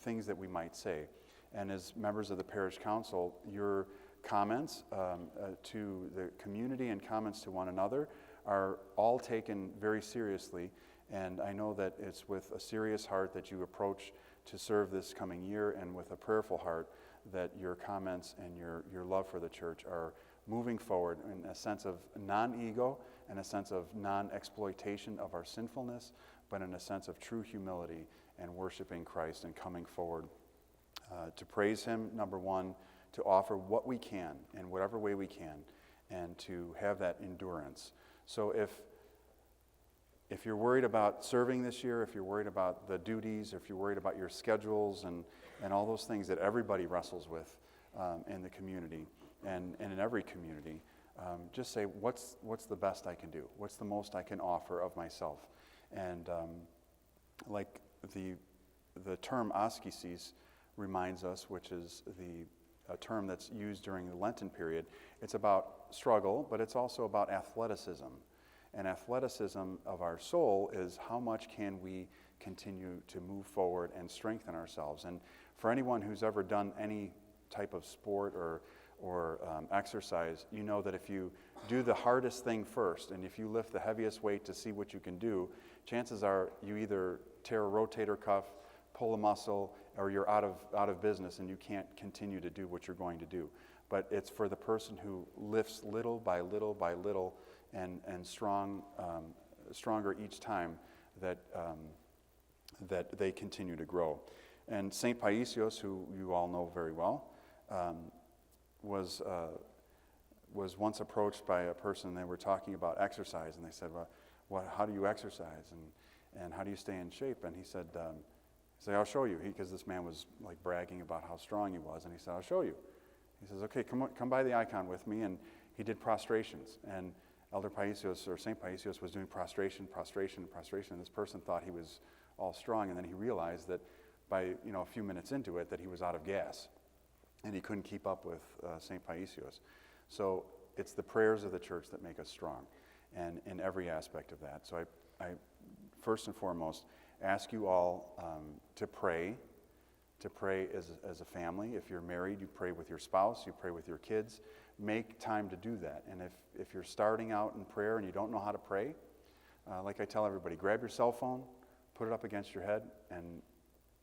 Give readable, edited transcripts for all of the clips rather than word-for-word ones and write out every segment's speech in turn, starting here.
things that we might say. And as members of the Parish Council, your comments to the community and comments to one another are all taken very seriously. And I know that it's with a serious heart that you approach to serve this coming year, and with a prayerful heart that your comments and your love for the church are moving forward in a sense of non-ego and a sense of non-exploitation of our sinfulness, but in a sense of true humility and worshiping Christ and coming forward to praise Him, number one, to offer what we can in whatever way we can, and to have that endurance. So if you're worried about serving this year, if you're worried about the duties, if you're worried about your schedules and all those things that everybody wrestles with in the community and in every community, just say, what's the best I can do? What's the most I can offer of myself? And like the term askesis reminds us, which is a term that's used during the Lenten period, it's about struggle, but it's also about athleticism. And athleticism of our soul is how much can we continue to move forward and strengthen ourselves. And for anyone who's ever done any type of sport or exercise, you know that if you do the hardest thing first, and if you lift the heaviest weight to see what you can do, chances are you either tear a rotator cuff, pull a muscle, or you're out of business and you can't continue to do what you're going to do. But it's for the person who lifts little by little by little and stronger each time that they continue to grow. And St. Paisios, who you all know very well, was once approached by a person, and they were talking about exercise, and they said, well, how do you exercise, and how do you stay in shape? And he said, I'll show you, because this man was like bragging about how strong he was, and he said, I'll show you. He says, okay, come by the icon with me, and he did prostrations, and Elder Paisios, or St. Paisios, was doing prostration, and this person thought he was all strong, and then he realized that by a few minutes into it that he was out of gas, and he couldn't keep up with St. Paisios. So it's the prayers of the church that make us strong, and in every aspect of that. So I first and foremost ask you all to pray as a family. If you're married, you pray with your spouse, you pray with your kids. Make time to do that. And if you're starting out in prayer and you don't know how to pray, like I tell everybody, grab your cell phone, put it up against your head, and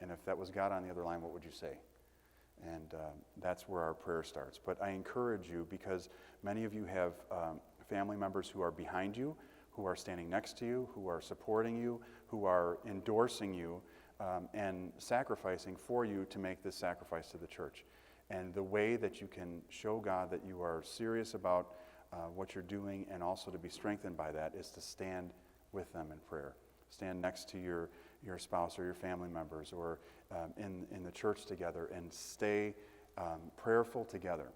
if that was God on the other line, what would you say? And that's where our prayer starts. But I encourage you, because many of you have family members who are behind you, who are standing next to you, who are supporting you, who are endorsing you, and sacrificing for you to make this sacrifice to the church. And the way that you can show God that you are serious about what you're doing, and also to be strengthened by that, is to stand with them in prayer. Stand next to your spouse or your family members, or in the church together, and stay prayerful together.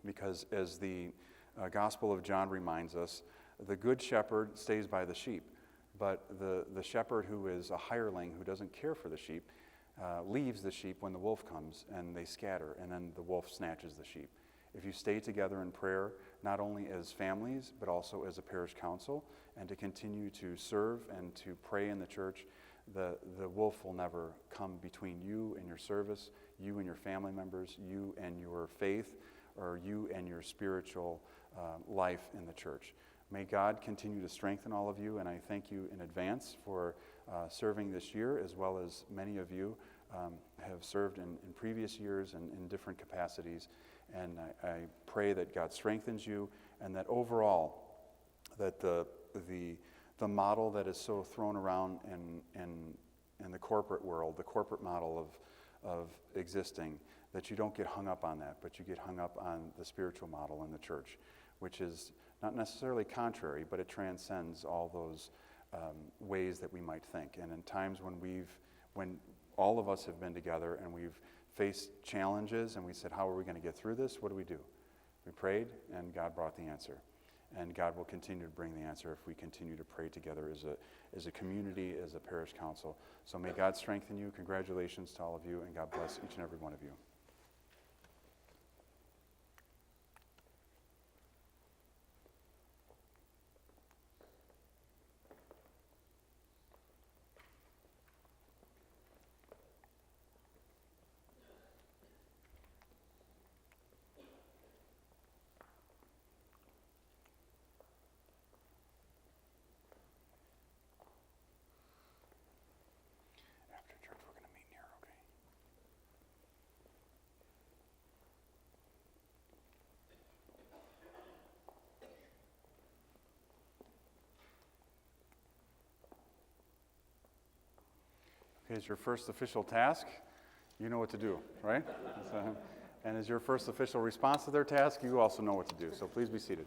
Because as the Gospel of John reminds us, the good shepherd stays by the sheep, but the shepherd who is a hireling, who doesn't care for the sheep, leaves the sheep when the wolf comes, and they scatter, and then the wolf snatches the sheep. If you stay together in prayer, not only as families, but also as a parish council, and to continue to serve and to pray in the church, the wolf will never come between you and your service, you and your family members, you and your faith, or you and your spiritual life in the church. May God continue to strengthen all of you, and I thank you in advance for serving this year, as well as many of you have served in previous years and in different capacities. And I pray that God strengthens you, and that overall, that the model that is so thrown around in the corporate world, the corporate model of existing, that you don't get hung up on that, but you get hung up on the spiritual model in the church, which is not necessarily contrary, but it transcends all those ways that we might think. And in times when all of us have been together and we've faced challenges and we said, how are we going to get through this? What do? We prayed, and God brought the answer. And God will continue to bring the answer if we continue to pray together as a community, as a parish council. So may God strengthen you. Congratulations to all of you, and God bless each and every one of you. Okay, it's your first official task. You know what to do, right? And as your first official response to their task, you also know what to do. So please be seated.